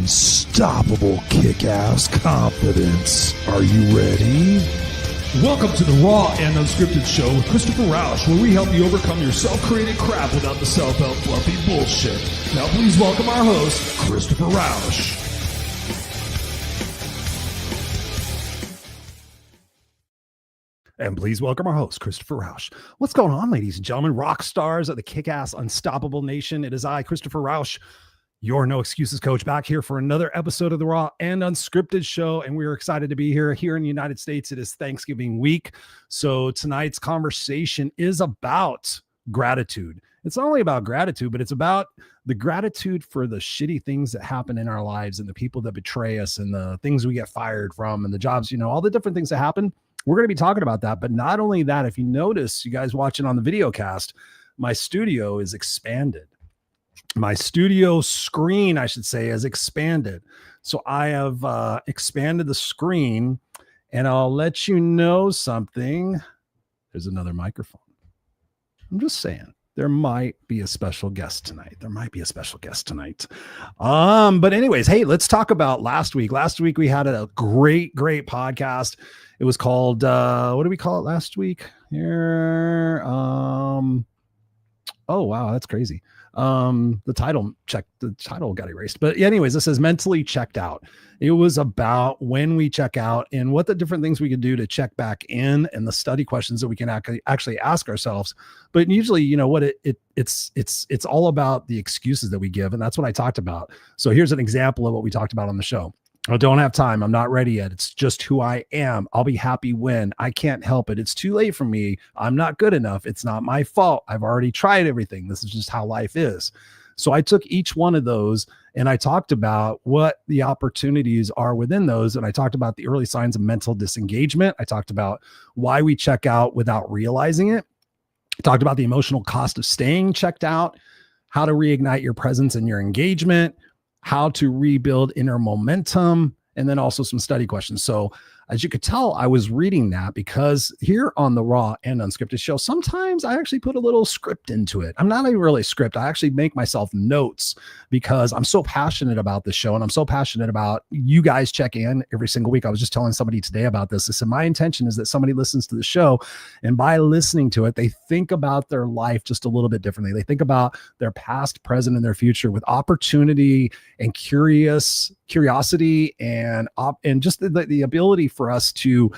unstoppable kick-ass confidence. Are you ready? Welcome to the Raw and Unscripted show with Christopher Rausch, where we help you overcome your self-created crap without the self-help fluffy bullshit. Now please welcome our host, Christopher Rausch. And please welcome our host, Christopher Rausch. What's going on, ladies and gentlemen, rock stars of the kick-ass unstoppable nation? It is I, Christopher Rausch, your No Excuses coach, back here for another episode of the Raw and Unscripted show. And we are excited to be here. Here in the United States, it is Thanksgiving week. So tonight's conversation is about gratitude. It's not only about gratitude, but it's about the gratitude for the shitty things that happen in our lives and the people that betray us and the things we get fired from and the jobs, all the different things that happen. We're going to be talking about that. But not only that, if you notice, you guys watching on the video cast, my studio is expanded. My studio screen, I should say, has expanded. So I have expanded the screen, and I'll let you know something. There's another microphone. I'm just saying. There might be a special guest tonight. But anyways, hey, let's talk about last week. Last week we had a great podcast. It was called what did we call it last week? Here. Oh wow, that's crazy. The title got erased. But anyways, this is Mentally Checked Out. It was about when we check out and what the different things we could do to check back in and the study questions that we can actually ask ourselves. But usually, what it's all about the excuses that we give. And that's what I talked about. So here's an example of what we talked about on the show. I don't have time. I'm not ready yet. It's just who I am. I'll be happy when. I can't help it. It's too late for me. I'm not good enough. It's not my fault. I've already tried everything. This is just how life is. So I took each one of those and I talked about what the opportunities are within those. And I talked about the early signs of mental disengagement. I talked about why we check out without realizing it. I talked about the emotional cost of staying checked out, how to reignite your presence and your engagement, how to rebuild inner momentum, and then also some study questions. So as you could tell, I was reading that because here on the Raw and Unscripted show, sometimes I actually put a little script into it. I'm not even really script. I actually make myself notes because I'm so passionate about this show and I'm so passionate about you guys check in every single week. I was just telling somebody today about this. I said, my intention is that somebody listens to the show and by listening to it, they think about their life just a little bit differently. They think about their past, present, and their future with opportunity and curiosity and just the ability for us to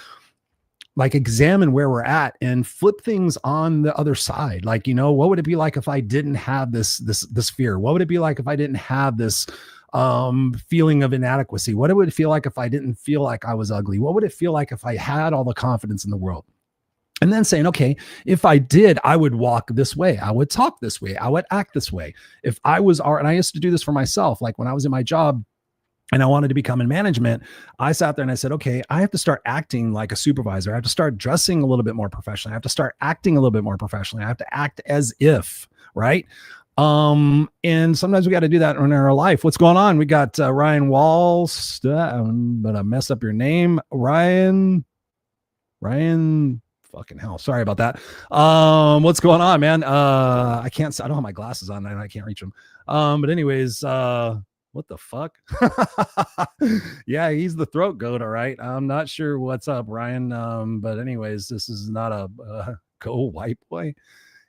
examine where we're at and flip things on the other side. What would it be like if I didn't have this fear? What would it be like if I didn't have this feeling of inadequacy? What would it feel like if I didn't feel like I was ugly? What would it feel like if I had all the confidence in the world? And then saying, okay, if I did, I would walk this way. I would talk this way. I would act this way. If I was, and I used to do this for myself, like when I was in my job, and I wanted to become in management, I sat there and I said, okay, I have to start acting like a supervisor. I have to start dressing a little bit more professionally. I have to start acting a little bit more professionally. I have to act as if, right? And sometimes we got to do that in our life. What's going on? We got Ryan Walls, but I messed up your name. Ryan, fucking hell. Sorry about that. What's going on, man? I don't have my glasses on and I can't reach them. But anyways, what the fuck? Yeah, he's the throat goat. All right. I'm not sure what's up, Ryan. But anyways, this is not a go white boy.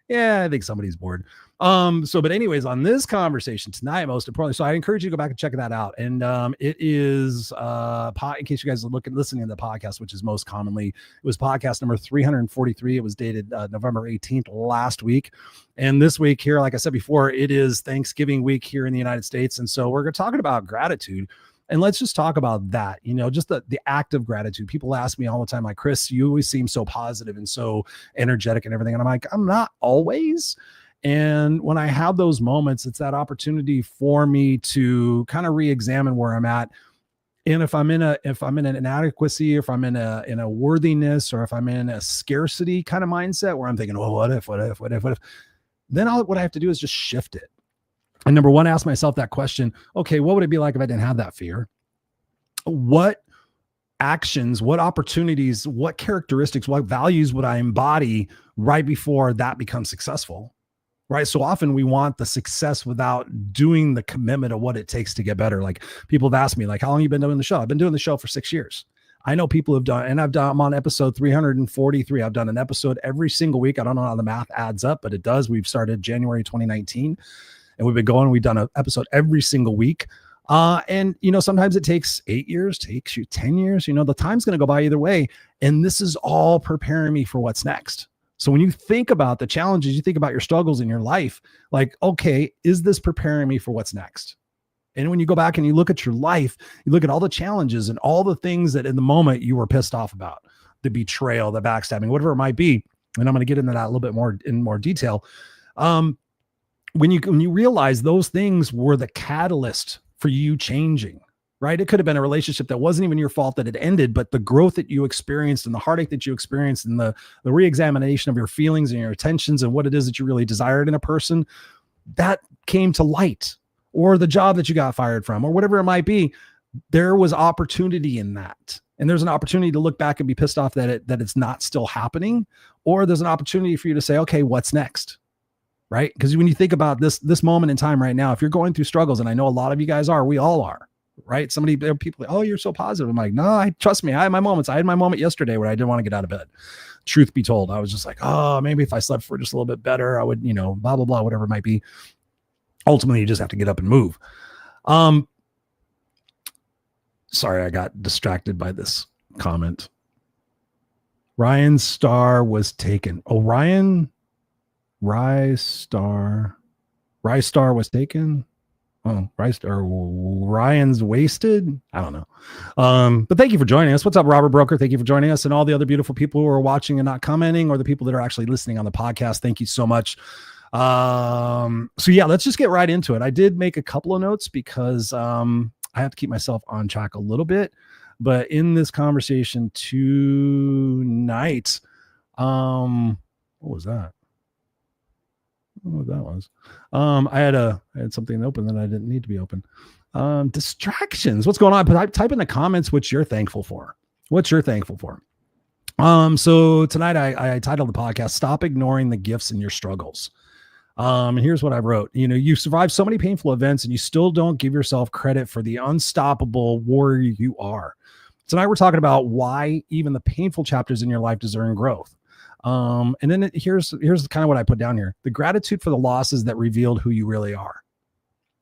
Yeah, I think somebody's bored. But anyways, on this conversation tonight, most importantly, so I encourage you to go back and check that out. And it is in case you guys are listening to the podcast, which is most commonly, it was podcast number 343. It was dated November 18th last week. And this week here, like I said before, it is Thanksgiving week here in the United States. And so we're talking about gratitude. And let's just talk about that, just the act of gratitude. People ask me all the time, like, Chris, you always seem so positive and so energetic and everything. And I'm like, I'm not always. And when I have those moments, it's that opportunity for me to kind of re-examine where I'm at. And if I'm in an inadequacy, if I'm in a worthiness, or if I'm in a scarcity kind of mindset where I'm thinking, oh, what if, then what I have to do is just shift it. And number one, ask myself that question. Okay, what would it be like if I didn't have that fear? What actions, what opportunities, what characteristics, what values would I embody right before that becomes successful? right? So often we want the success without doing the commitment of what it takes to get better. Like people have asked me, like, how long have you been doing the show? I've been doing the show for 6 years. I know people have done, and I'm on episode 343. I've done an episode every single week. I don't know how the math adds up, but it does. We've started January 2019 and we've been going, we've done an episode every single week. And, you know, sometimes it takes 8 years, takes you 10 years, you know, the time's going to go by either way. And this is all preparing me for what's next. So when you think about the challenges, you think about your struggles in your life, like, okay, is this preparing me for what's next? And when you go back and you look at your life, you look at all the challenges and all the things that in the moment you were pissed off about, the betrayal, the backstabbing, whatever it might be. And I'm going to get into that a little bit more in more detail. When you realize those things were the catalyst for you changing, right? It could have been a relationship that wasn't even your fault that it ended, but the growth that you experienced and the heartache that you experienced and the reexamination of your feelings and your intentions and what it is that you really desired in a person, that came to light. Or the job that you got fired from, or whatever it might be, there was opportunity in that. And there's an opportunity to look back and be pissed off that it's not still happening. Or there's an opportunity for you to say, okay, what's next? Right? Because when you think about this moment in time right now, if you're going through struggles, and I know a lot of you guys are, we all are, right? People, oh, you're so positive. I'm like, no, trust me, I had my moments. I had my moment yesterday where I didn't want to get out of bed. Truth be told, I was just like, oh, maybe if I slept for just a little bit better, I would, you know, blah, blah, blah, whatever it might be. Ultimately, you just have to get up and move. Sorry, I got distracted by this comment. Ryan's star was taken. Oh, Rye's star was taken. Oh, Ryan's wasted. I don't know. But thank you for joining us. What's up, Robert Broker? Thank you for joining us, and all the other beautiful people who are watching and not commenting, or the people that are actually listening on the podcast. Thank you so much. So yeah, let's just get right into it. I did make a couple of notes because I have to keep myself on track a little bit, but in this conversation tonight, what was that? I don't know what that was. I had something open that I didn't need to be open. Distractions. What's going on? Type in the comments what you're thankful for. What you're thankful for. So tonight I titled the podcast, Stop Ignoring the Gifts in Your Struggles. And here's what I wrote. You know, you survived so many painful events and you still don't give yourself credit for the unstoppable warrior you are. Tonight we're talking about why even the painful chapters in your life deserve growth. And then here's kind of what I put down here. The gratitude for the losses that revealed who you really are.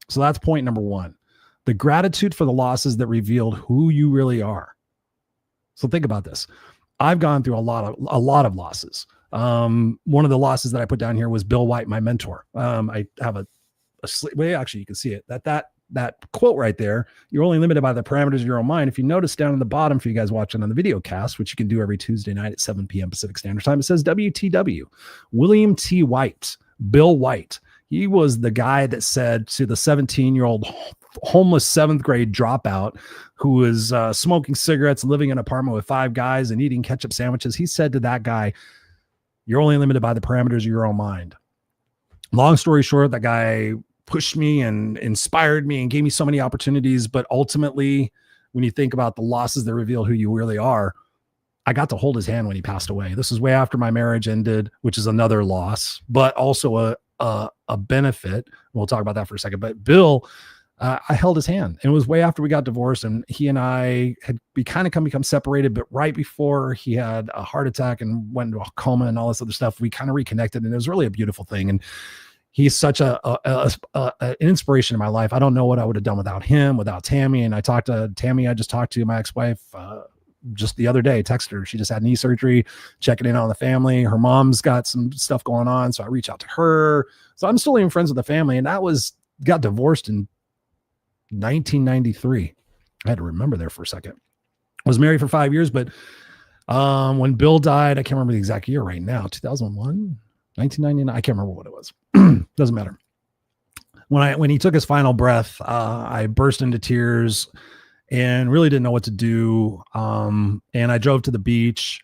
So that's point number one. The gratitude for the losses that revealed who you really are. So think about this. I've gone through a lot of losses. One of the losses that I put down here was Bill White, my mentor. I have well, actually you can see it, that quote right there. You're only limited by the parameters of your own mind. If you notice down in the bottom for you guys watching on the video cast, which you can do every Tuesday night at 7 p.m. Pacific Standard Time, it says WTW, William T. White, Bill White. He was the guy that said to the 17-year-old homeless 7th grade dropout who was smoking cigarettes, living in an apartment with 5 guys and eating ketchup sandwiches. He said to that guy, you're only limited by the parameters of your own mind. Long story short, that guy pushed me and inspired me and gave me so many opportunities. But ultimately, when you think about the losses that reveal who you really are, I got to hold his hand when he passed away. This was way after my marriage ended, which is another loss, but also a benefit. We'll talk about that for a second. But Bill, I held his hand, and it was way after we got divorced, and he and I had become separated, but right before he had a heart attack and went into a coma and all this other stuff, we kind of reconnected, and it was really a beautiful thing. And he's such an inspiration in my life. I don't know what I would have done without him, without Tammy. And I talked to Tammy. I just talked to my ex-wife just the other day, texted her. She just had knee surgery, checking in on the family. Her mom's got some stuff going on. So I reach out to her. So I'm still even friends with the family. And got divorced in 1993. I had to remember there for a second. I was married for 5 years, but when Bill died, I can't remember the exact year right now, 2001, 1999. I can't remember what it was. Doesn't matter. When he took his final breath, I burst into tears and really didn't know what to do. And I drove to the beach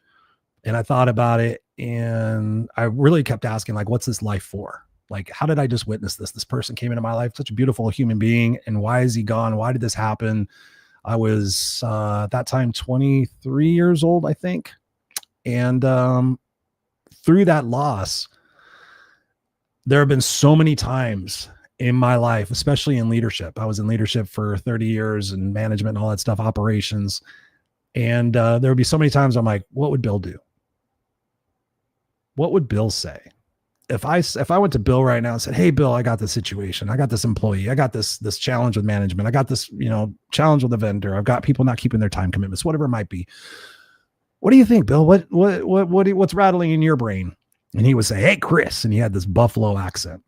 and I thought about it, and I really kept asking, like, what's this life for? Like, how did I just witness this? This person came into my life, such a beautiful human being, and why is he gone? Why did this happen? I was at that time 23 years old, I think. And through that loss, there have been so many times in my life, especially in leadership. I was in leadership for 30 years and management and all that stuff, operations. And there would be so many times I'm like, what would Bill do? What would Bill say? If I went to Bill right now and said, hey, Bill, I got this situation. I got this employee. I got this challenge with management. I got this, challenge with a vendor. I've got people not keeping their time commitments, whatever it might be. What do you think, Bill? What's rattling in your brain? And he would say, hey, Chris. And he had this Buffalo accent.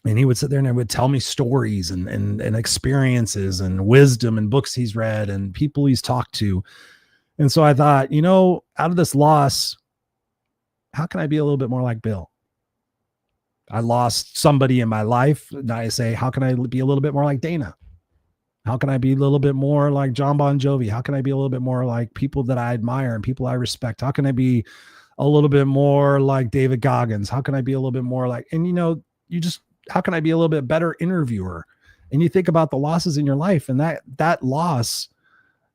And he would sit there and he would tell me stories and experiences and wisdom and books he's read and people he's talked to. And so I thought, out of this loss, how can I be a little bit more like Bill? I lost somebody in my life. And I say, how can I be a little bit more like Dana? How can I be a little bit more like John Bon Jovi? How can I be a little bit more like people that I admire and people I respect? How can I be a little bit more like David Goggins? How can I be a little bit more like, and how can I be a little bit better interviewer? And you think about the losses in your life, and that loss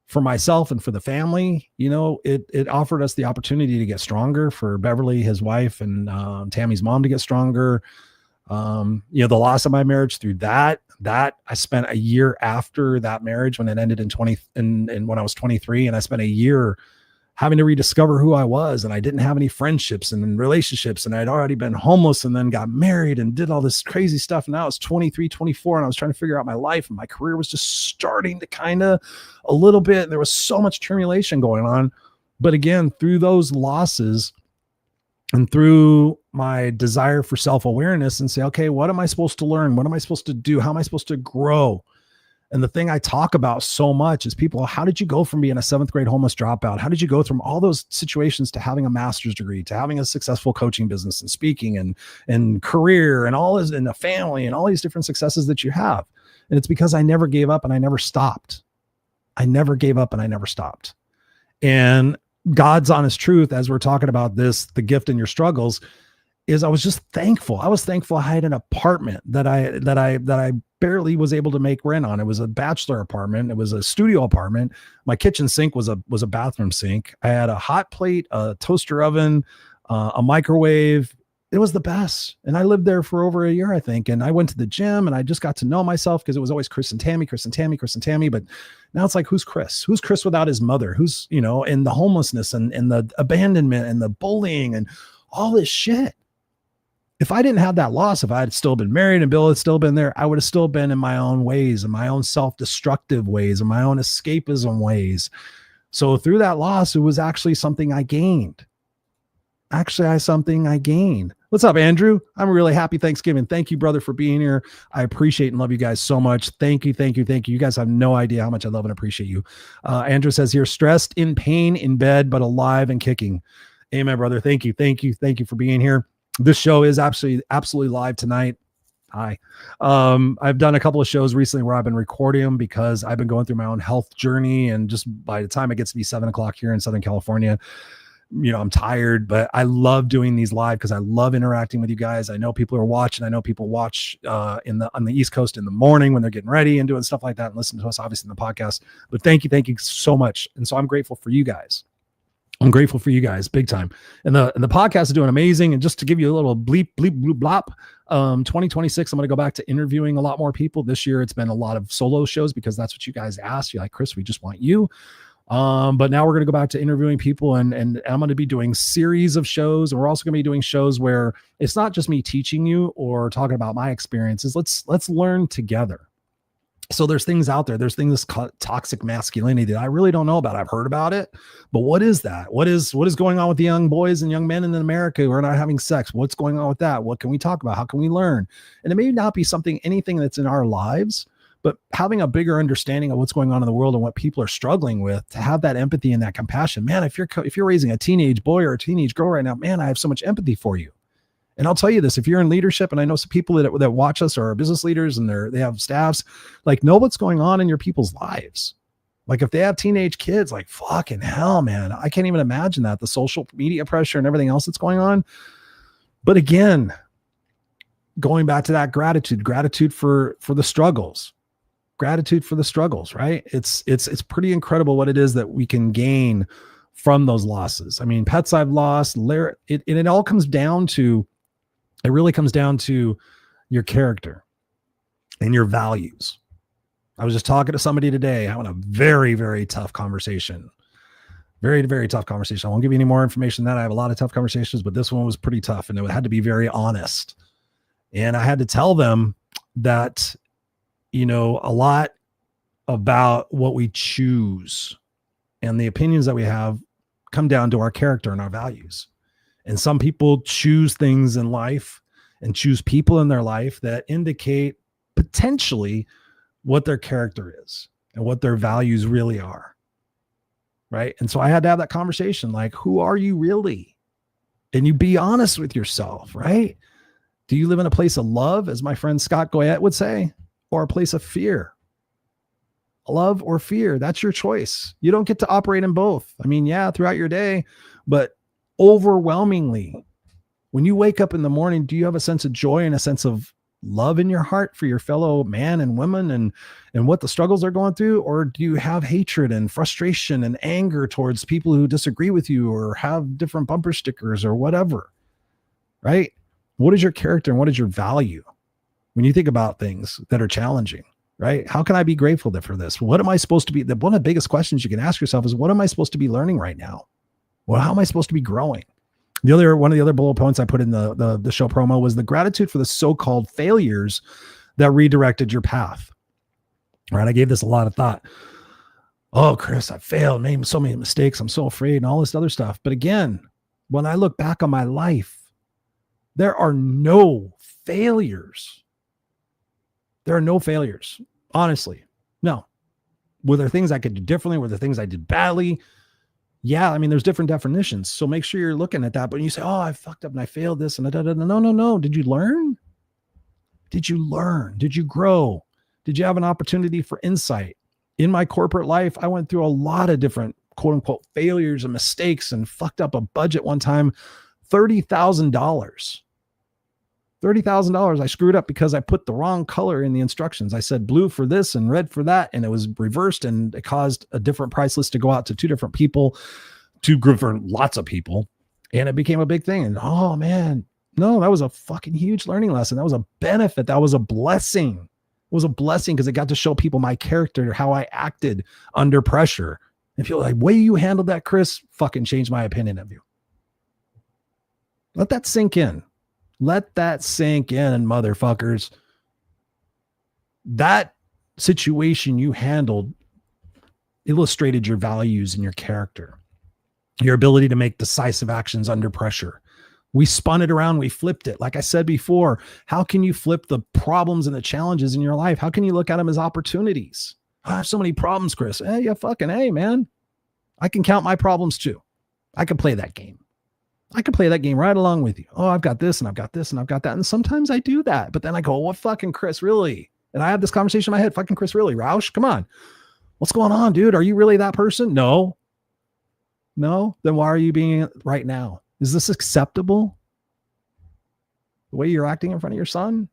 for myself and for the family, it offered us the opportunity to get stronger, for Beverly, his wife, and Tammy's mom to get stronger. The loss of my marriage through that I spent a year after that marriage, when it ended in when I was 23, and I spent a year having to rediscover who I was, and I didn't have any friendships and relationships, and I'd already been homeless and then got married and did all this crazy stuff. And now I was 23, 24, and I was trying to figure out my life, and my career was just starting to kind of a little bit. There was so much tribulation going on. But again, through those losses and through my desire for self-awareness and say, okay, what am I supposed to learn? What am I supposed to do? How am I supposed to grow? And the thing I talk about so much is, people, how did you go from being a 7th grade homeless dropout? How did you go from all those situations to having a master's degree, to having a successful coaching business and speaking and career and all this, and a family and all these different successes that you have? And it's because I never gave up and I never stopped. I never gave up and I never stopped. And God's honest truth, as we're talking about this, the gift in your struggles, is I was just thankful. I was thankful I had an apartment that I barely was able to make rent on. It was a bachelor apartment. It was a studio apartment. My kitchen sink was a bathroom sink. I had a hot plate, a toaster oven, a microwave. It was the best. And I lived there for over a year, I think. And I went to the gym and I just got to know myself, because it was always Chris and Tammy, Chris and Tammy, Chris and Tammy. But now it's like, who's Chris? Who's Chris without his mother? Who's, and the homelessness and the abandonment and the bullying and all this shit. If I didn't have that loss, if I had still been married and Bill had still been there, I would have still been in my own ways, in my own self-destructive ways, in my own escapism ways. So through that loss, it was actually something I gained. Something I gained. What's up, Andrew? I'm really happy Thanksgiving. Thank you, brother, for being here. I appreciate and love you guys so much. Thank you. You guys have no idea how much I love and appreciate you. Andrew says here, stressed, in pain, in bed, but alive and kicking. Amen, brother. Thank you for being here. This show is absolutely live tonight. Hi. I've done a couple of shows recently where I've been recording them because I've been going through my own health journey. And just by the time it gets to be 7:00 here in Southern California, I'm tired, but I love doing these live because I love interacting with you guys. I know people are watching. I know people watch on the East Coast in the morning when they're getting ready and doing stuff like that, and listen to us obviously in the podcast. But thank you so much. And so I'm grateful for you guys. I'm grateful for you guys big time. And the podcast is doing amazing. And just to give you a little bleep, bloop, blop, 2026, I'm going to go back to interviewing a lot more people. This year, it's been a lot of solo shows because that's what you guys asked. You're like, Chris, we just want you. But now we're going to go back to interviewing people, and I'm going to be doing series of shows. And we're also going to be doing shows where it's not just me teaching you or talking about my experiences. Let's learn together. So there's things out there. There's things called toxic masculinity that I really don't know about. I've heard about it, but what is that? What is going on with the young boys and young men in America who are not having sex? What's going on with that? What can we talk about? How can we learn? And it may not be anything that's in our lives, but having a bigger understanding of what's going on in the world and what people are struggling with, to have that empathy and that compassion. Man, if you're raising a teenage boy or a teenage girl right now, man, I have so much empathy for you. And I'll tell you this, if you're in leadership, and I know some people that watch us are business leaders and they have staffs, like, know what's going on in your people's lives. Like, if they have teenage kids, like, fucking hell, man, I can't even imagine that, the social media pressure and everything else that's going on. But again, going back to that gratitude for the struggles, right? It's pretty incredible what it is that we can gain from those losses. I mean, pets I've lost, it all comes down to It really comes down to your character and your values. I was just talking to somebody today, having a very, very tough conversation. Very, very tough conversation. I won't give you any more information than that. I have a lot of tough conversations, but this one was pretty tough, and it had to be very honest. And I had to tell them that, a lot about what we choose and the opinions that we have come down to our character and our values. And some people choose things in life and choose people in their life that indicate potentially what their character is and what their values really are. Right. And so I had to have that conversation, like, who are you really? And you be honest with yourself, right? Do you live in a place of love, as my friend Scott Goyette would say, or a place of fear? Love or fear, that's your choice. You don't get to operate in both. I mean, yeah, throughout your day, but overwhelmingly, when you wake up in the morning, do you have a sense of joy and a sense of love in your heart for your fellow man and woman and what the struggles they're going through? Or do you have hatred and frustration and anger towards people who disagree with you or have different bumper stickers or whatever, right? What is your character and what is your value when you think about things that are challenging, right? How can I be grateful for this? What am I supposed to be? One of the biggest questions you can ask yourself is, what am I supposed to be learning right now? Well, how am I supposed to be growing? One of the other bullet points I put in the show promo was the gratitude for the so-called failures that redirected your path. Right? I gave this a lot of thought. Oh, Chris, I failed, made so many mistakes. I'm so afraid and all this other stuff. But again, when I look back on my life, there are no failures. There are no failures. Honestly, no. Were there things I could do differently? Were there things I did badly? Yeah, I mean, there's different definitions. So make sure you're looking at that. But when you say, oh, I fucked up and I failed this and no. Did you learn? Did you learn? Did you grow? Did you have an opportunity for insight? In my corporate life, I went through a lot of different quote unquote failures and mistakes and fucked up a budget one time, $30,000. $30,000 I screwed up because I put the wrong color in the instructions. I said blue for this and red for that, and it was reversed, and it caused a different price list to go out to two different people, for lots of people, and it became a big thing. And oh man, no, that was a fucking huge learning lesson. That was a benefit. That was a blessing. It was a blessing because it got to show people my character, how I acted under pressure. And feel like, way you handled that, Chris, fucking changed my opinion of you. Let that sink in. Let that sink in, motherfuckers. That situation you handled illustrated your values and your character, your ability to make decisive actions under pressure. We spun it around. We flipped it. Like I said before, how can you flip the problems and the challenges in your life? How can you look at them as opportunities? I have so many problems, Chris. Hey, man. I can count my problems too. I can play that game. I can play that game right along with you. Oh, I've got this and I've got this and I've got that. And sometimes I do that, but then I go, what fucking Chris, really? And I have this conversation in my head, fucking Chris, really? Rausch, come on. What's going on, dude? Are you really that person? No. Then why are you being right now? Is this acceptable? The way you're acting in front of your son,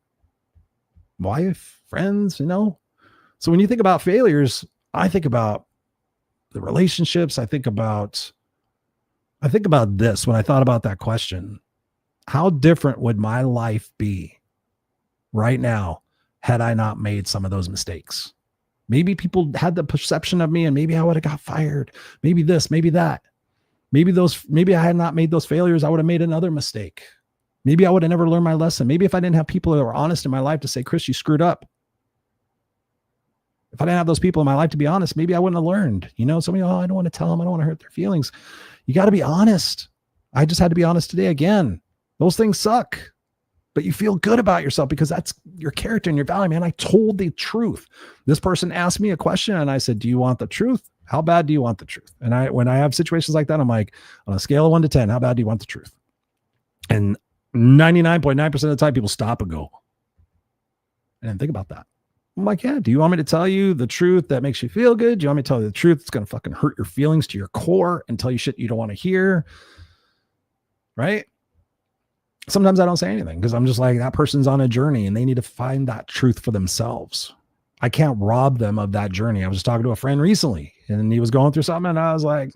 wife, friends, So when you think about failures, I think about the relationships. I think about this when I thought about that question. How different would my life be right now had I not made some of those mistakes? Maybe people had the perception of me and maybe I would have got fired. Maybe this, maybe that. Maybe I had not made those failures. I would have made another mistake. Maybe I would have never learned my lesson. Maybe if I didn't have people that were honest in my life to say, Chris, you screwed up. If I didn't have those people in my life to be honest, maybe I wouldn't have learned. Somebody, I don't want to tell them. I don't want to hurt their feelings. You got to be honest. I just had to be honest today again. Those things suck, but you feel good about yourself because that's your character and your value, man. I told the truth. This person asked me a question and I said, do you want the truth? How bad do you want the truth? And when I have situations like that, I'm like, on a scale of 1 to 10, how bad do you want the truth? And 99.9% of the time people stop and go, and think about that. I'm like, yeah, do you want me to tell you the truth that makes you feel good? Do you want me to tell you the truth that's going to fucking hurt your feelings to your core and tell you shit you don't want to hear? Right? Sometimes I don't say anything because I'm just like, that person's on a journey and they need to find that truth for themselves. I can't rob them of that journey. I was just talking to a friend recently and he was going through something and I was like,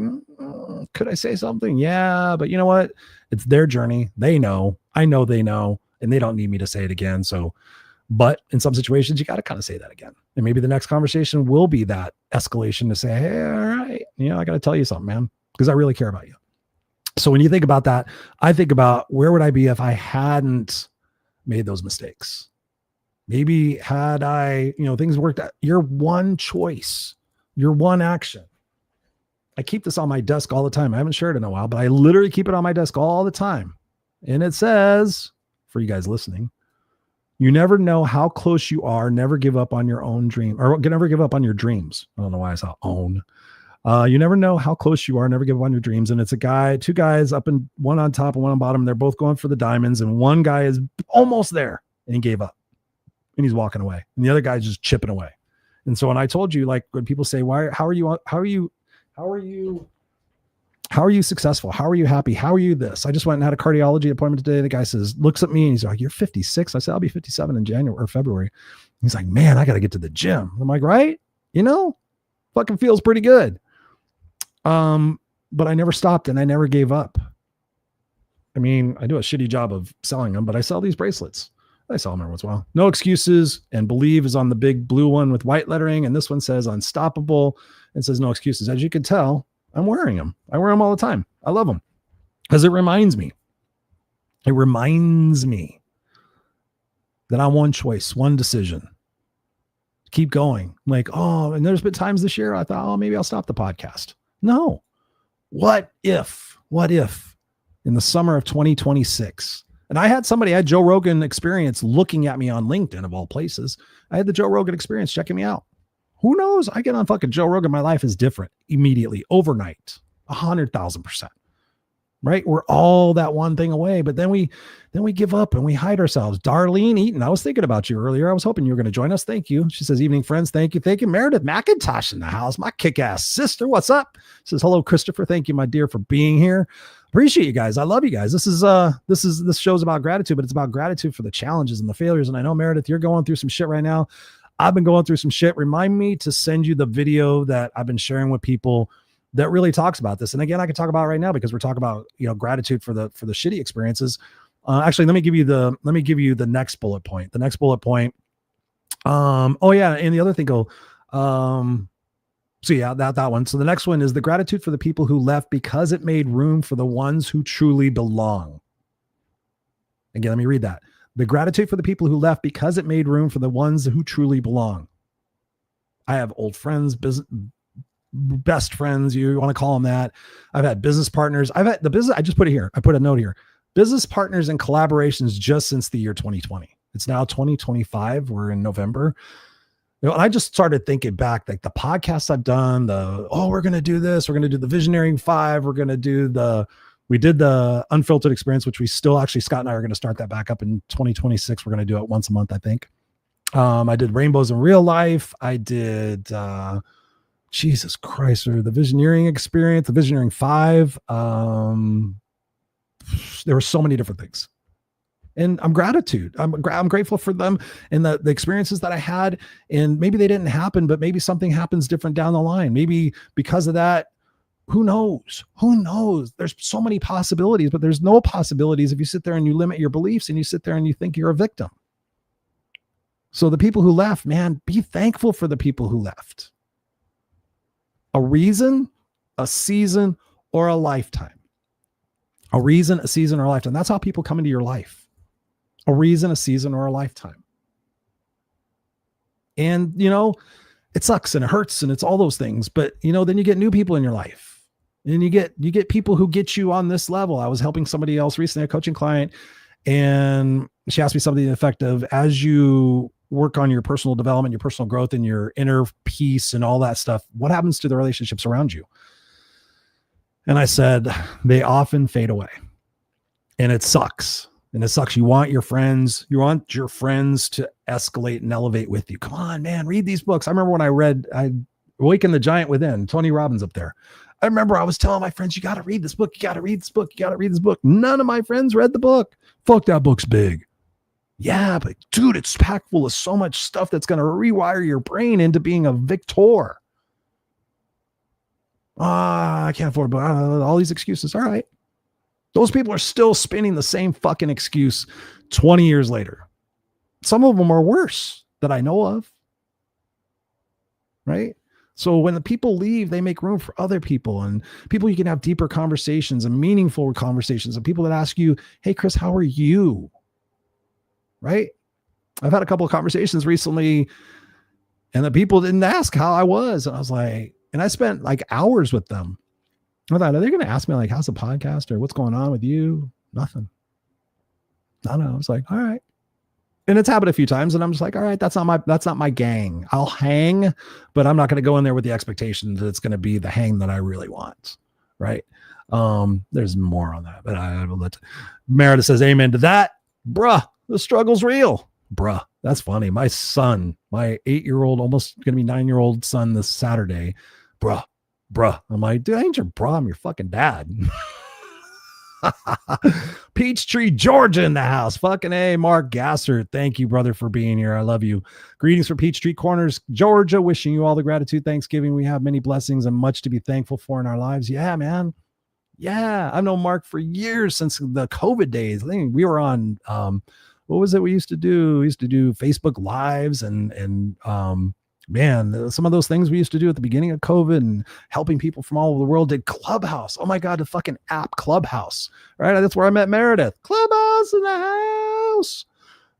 could I say something? Yeah, but you know what? It's their journey. They know. I know they know. and they don't need me to say it again. So, but in some situations, you got to kind of say that again. And maybe the next conversation will be that escalation to say, hey, all right, I got to tell you something, man, because I really care about you. So when you think about that, I think about where would I be if I hadn't made those mistakes? Maybe had I, things worked out. Your one choice, your one action. I keep this on my desk all the time. I haven't shared it in a while, but I literally keep it on my desk all the time. And it says, for you guys listening, you never know how close you are. Never give up on your own dream, or never give up on your dreams. I don't know why I saw own. You never know how close you are. Never give up on your dreams. And it's two guys up and one on top and one on bottom. They're both going for the diamonds. And one guy is almost there and he gave up and he's walking away. And the other guy's just chipping away. And so when I told you, like when people say, how are you successful? How are you happy? How are you this? I just went and had a cardiology appointment today. The guy looks at me and he's like, you're 56. I said, I'll be 57 in January or February. He's like, man, I got to get to the gym. I'm like, right. Fucking feels pretty good. But I never stopped and I never gave up. I mean, I do a shitty job of selling them, but I sell these bracelets. I sell them every once in a while. No excuses and believe is on the big blue one with white lettering. And this one says unstoppable and says no excuses. As you can tell, I'm wearing them. I wear them all the time. I love them because it reminds me that I'm one choice, one decision. Keep going. Like, and there's been times this year I thought, maybe I'll stop the podcast. No. What if in the summer of 2026, and I had Joe Rogan Experience looking at me on LinkedIn of all places. I had the Joe Rogan Experience checking me out. Who knows? I get on fucking Joe Rogan. My life is different immediately, overnight, 100,000%. Right? We're all that one thing away, but then we give up and we hide ourselves. Darlene Eaton, I was thinking about you earlier. I was hoping you were going to join us. Thank you. She says, evening friends. Thank you. Thank you. Meredith McIntosh in the house. My kick-ass sister. What's up? Says, hello, Christopher. Thank you, my dear, for being here. Appreciate you guys. I love you guys. This show's about gratitude, but it's about gratitude for the challenges and the failures. And I know, Meredith, you're going through some shit right now. I've been going through some shit. Remind me to send you the video that I've been sharing with people that really talks about this. And again, I can talk about it right now because we're talking about, gratitude for the shitty experiences. Actually, let me give you the next bullet point. The next bullet point. And the other thing that one. So the next one is the gratitude for the people who left because it made room for the ones who truly belong. Again, let me read that. The gratitude for the people who left because it made room for the ones who truly belong. I have old friends, best friends, you want to call them that. I've had business partners. I've had the business. I just put it here. I put a note here. Business partners and collaborations just since the year 2020. It's now 2025. We're in November. And I just started thinking back, like the podcasts I've done, we're going to do this. We're going to do the Visioneering 5. We're going to do we did the Unfiltered Experience, which we still actually, Scott and I are going to start that back up in 2026. We're going to do it once a month, I think. I did Rainbows in Real Life. I did, Jesus Christ, or the Visioneering Experience, the Visioneering 5. There were so many different things. And I'm grateful for them and the experiences that I had. And maybe they didn't happen, but maybe something happens different down the line. Maybe because of that, who knows? There's so many possibilities, but there's no possibilities if you sit there and you limit your beliefs and you sit there and you think you're a victim. So the people who left, man, be thankful for the people who left. A reason, a season, or a lifetime. A reason, a season, or a lifetime. That's how people come into your life. A reason, a season, or a lifetime. And, it sucks and it hurts and it's all those things. But, then you get new people in your life. And you get people who get you on this level. I was helping somebody else recently, a coaching client, and she asked me something to the effect of, as you work on your personal development, your personal growth, and your inner peace and all that stuff, what happens to the relationships around you? And I said, they often fade away. And it sucks. And it sucks. You want your friends to escalate and elevate with you. Come on, man, read these books. I remember when I Awaken the Giant Within, Tony Robbins up there. I remember I was telling my friends, you got to read this book. You got to read this book. You got to read this book. None of my friends read the book. Fuck, that book's big. Yeah, but dude, it's packed full of so much stuff that's going to rewire your brain into being a victor. I can't afford a book. All these excuses. All right. Those people are still spinning the same fucking excuse 20 years later. Some of them are worse that I know of. Right? So when the people leave, they make room for other people and people you can have deeper conversations and meaningful conversations and people that ask you, hey, Chris, how are you? Right? I've had a couple of conversations recently and the people didn't ask how I was. And I was like, and I spent like hours with them. I thought, are they going to ask me like, how's the podcast or what's going on with you? Nothing. I don't know. I was like, all right. And it's happened a few times and I'm just like, all right, that's not my gang. I'll hang, but I'm not going to go in there with the expectation that it's going to be the hang that I really want. Right. There's more on that, but I will let Meredith says amen to that. Bruh, the struggle's real. Bruh, that's funny. My son, my 8-year-old, almost going to be 9-year-old son this Saturday. Bruh. I'm like, dude, I ain't your bruh. I'm your fucking dad. Peachtree, Georgia in the house. Fucking A, Mark Gasser. Thank you, brother, for being here. I love you. Greetings from Peachtree Corners, Georgia. Wishing you all the gratitude. Thanksgiving. We have many blessings and much to be thankful for in our lives. Yeah, man. Yeah. I've known Mark for years since the COVID days. I think we were on, what was it we used to do? We used to do Facebook Lives and man, some of those things we used to do at the beginning of COVID and helping people from all over the world. Did Clubhouse. Oh my God, the fucking app Clubhouse, right? That's where I met Meredith. Clubhouse in the house,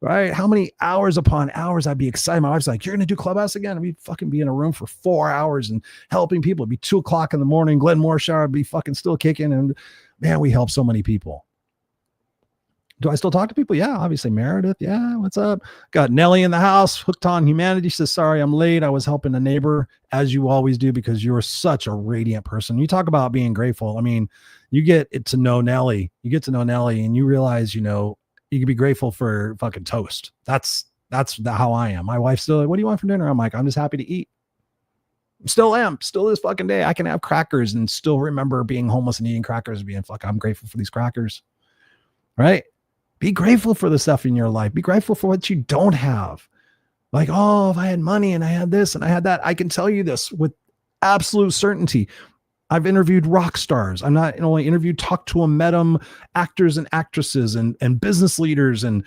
right? How many hours upon hours I'd be excited. My wife's like, you're going to do Clubhouse again? We'd fucking be in a room for 4 hours and helping people. It'd be 2:00 in the morning. Glenn Morshower would be fucking still kicking. And man, we help so many people. Do I still talk to people? Yeah, obviously. Meredith. Yeah, what's up? Got Nelly in the house, hooked on humanity. She says, sorry, I'm late. I was helping a neighbor, as you always do, because you're such a radiant person. You talk about being grateful. I mean, you get to know Nelly. You get to know Nelly and you realize, you know, you can be grateful for fucking toast. That's how I am. My wife's still like, what do you want for dinner? I'm like, I'm just happy to eat. Still am. Still this fucking day. I can have crackers and still remember being homeless and eating crackers and being I'm grateful for these crackers. Right? Be grateful for the stuff in your life. Be grateful for what you don't have. Like, oh, if I had money and I had this and I had that, I can tell you this with absolute certainty. I've interviewed rock stars. I'm not only interviewed, talked to them, met them, actors and actresses and business leaders and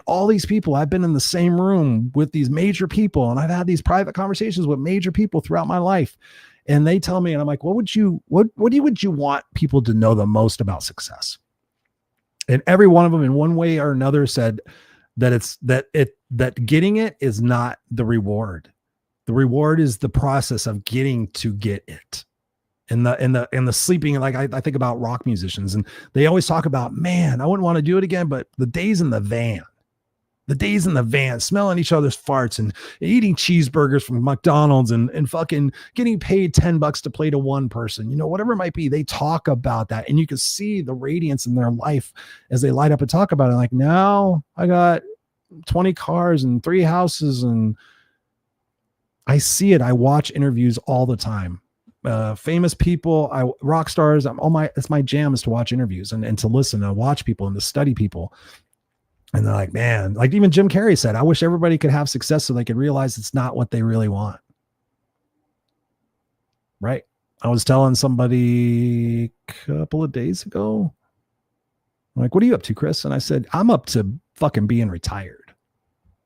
all these people. I've been in the same room with these major people and I've had these private conversations with major people throughout my life. And they tell me, and I'm like, what would you want people to know the most about success? And every one of them in one way or another said that getting it is not the reward. The reward is the process of getting to get it. And the sleeping, like I think about rock musicians and they always talk about, man, I wouldn't want to do it again, but the days in the van, smelling each other's farts and eating cheeseburgers from McDonald's and fucking getting paid $10 to play to one person, you know, whatever it might be. They talk about that and you can see the radiance in their life as they light up and talk about it. Like, now I got 20 cars and 3 houses and I see it. I watch interviews all the time. Famous people, rock stars. It's my jam is to watch interviews and to listen and watch people and to study people. And they're like, man, like even Jim Carrey said, I wish everybody could have success so they could realize it's not what they really want. Right. I was telling somebody a couple of days ago, I'm like, what are you up to, Chris? And I said, I'm up to fucking being retired.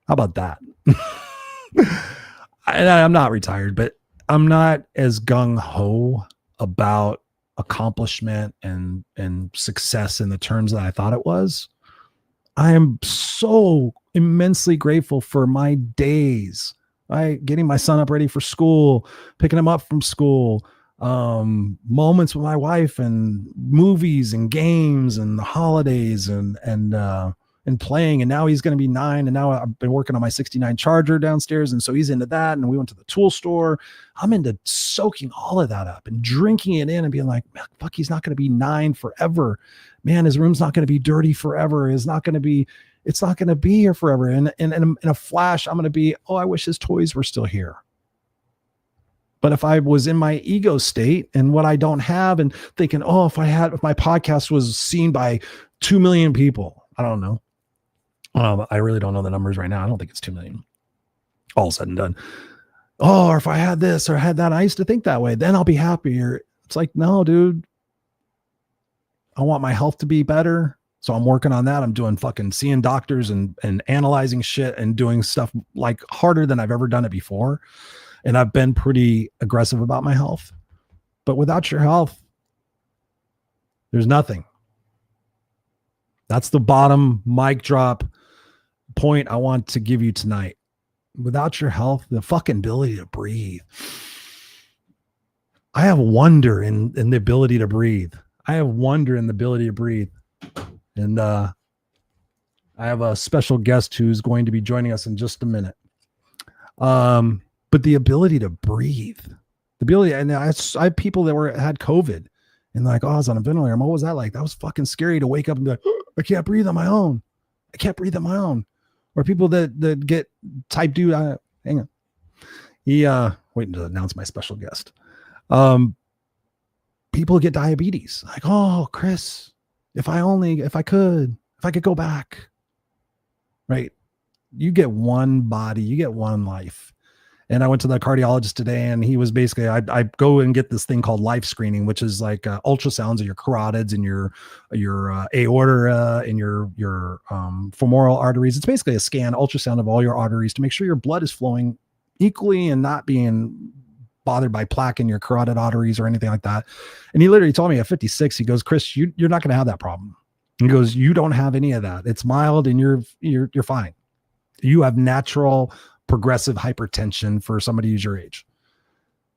How about that? I'm not retired, but I'm not as gung-ho about accomplishment and success in the terms that I thought it was. I am so immensely grateful for my days, right? Getting my son up ready for school, picking him up from school, moments with my wife and movies and games and the holidays and playing. And now he's going to be 9. And now I've been working on my 69 Charger downstairs. And so he's into that. And we went to the tool store. I'm into soaking all of that up and drinking it in and being like, fuck, he's not going to be 9 forever. Man, his room's not going to be dirty forever. It's not going to be here forever. And in a flash, I'm going to be, oh, I wish his toys were still here. But if I was in my ego state and what I don't have and thinking, oh, if my podcast was seen by 2 million people, I don't know. I really don't know the numbers right now. I don't think it's 2 million. All said and done. Oh, or if I had this or had that, I used to think that way, then I'll be happier. It's like, no, dude. I want my health to be better. So I'm working on that. I'm doing fucking seeing doctors and analyzing shit and doing stuff like harder than I've ever done it before. And I've been pretty aggressive about my health. But without your health, there's nothing. That's the bottom mic drop point I want to give you tonight. Without your health, the fucking ability to breathe. I have wonder in the ability to breathe. I have wonder in the ability to breathe. And I have a special guest who's going to be joining us in just a minute. But the ability to breathe, the ability, and I have people that had COVID and like, oh, I was on a ventilator. What was that like? That was fucking scary to wake up and be like, oh, I can't breathe on my own. I can't breathe on my own. Or people that get type 2. Hang on. Waiting to announce my special guest. People get diabetes. Like, oh, Chris, if I could go back, right? You get one body, you get one life. And I went to the cardiologist today, and he was basically, I go and get this thing called life screening, which is like ultrasounds of your carotids and your aorta and your femoral arteries. It's basically a scan, ultrasound of all your arteries to make sure your blood is flowing equally and not being bothered by plaque in your carotid arteries or anything like that. And he literally told me at 56, he goes, Chris, you're not going to have that problem. He goes, you don't have any of that. It's mild and you're fine. You have natural progressive hypertension for somebody who's your age.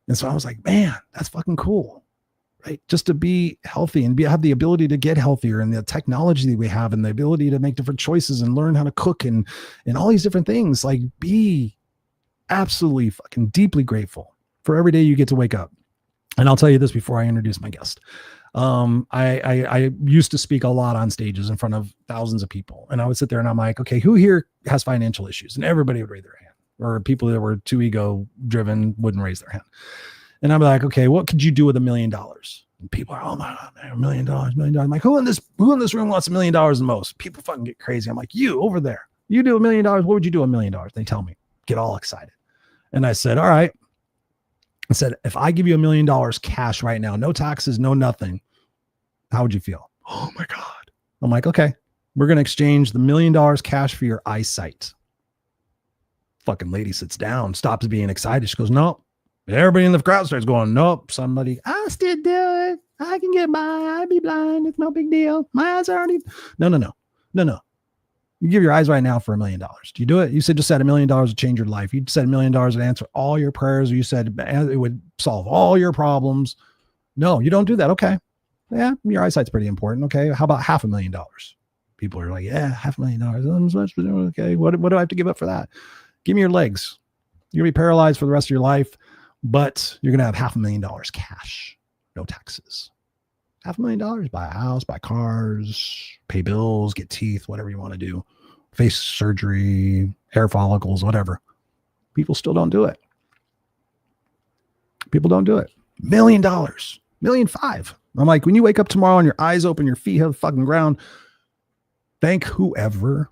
And so I was like, man, that's fucking cool, right? Just to be healthy and have the ability to get healthier, and the technology that we have and the ability to make different choices and learn how to cook and all these different things. Like, be absolutely fucking deeply grateful for every day you get to wake up. And I'll tell you this before I introduce my guest. I used to speak a lot on stages in front of thousands of people, and I would sit there and I'm like, okay, who here has financial issues? And everybody would raise their hand, or people that were too ego driven wouldn't raise their hand. And I'm like, okay, what could you do with $1 million? And people are, oh my God, man, $1 million, $1 million. I'm like, who in this room wants $1 million the most? People fucking get crazy. I'm like, you over there, you do $1 million. What would you do $1 million? They tell me, get all excited. And I said, all right. I said, if I give you $1 million cash right now, no taxes, no nothing, how would you feel? Oh my God. I'm like, okay, we're going to exchange the $1 million cash for your eyesight. Fucking lady sits down, stops being excited. She goes, nope. Everybody in the crowd starts going, nope. Somebody, I still do it. I can get by. I'd be blind. It's no big deal. My eyes are already. No. You give your eyes right now for $1 million. Do you do it? You said just said $1 million to change your life. You said $1 million to answer all your prayers. You said it would solve all your problems. No, you don't do that. Okay. Yeah, your eyesight's pretty important. Okay. How about $500,000? People are like, yeah, $500,000. Okay. What do I have to give up for that? Give me your legs. You're going to be paralyzed for the rest of your life, but you're going to have $500,000 cash. No taxes. $500,000, buy a house, buy cars, pay bills, get teeth, whatever you want to do, face surgery, hair follicles, whatever. People still don't do it. People don't do it. $1 million, $1.5 million. I'm like, when you wake up tomorrow and your eyes open, your feet hit the fucking ground, thank whoever.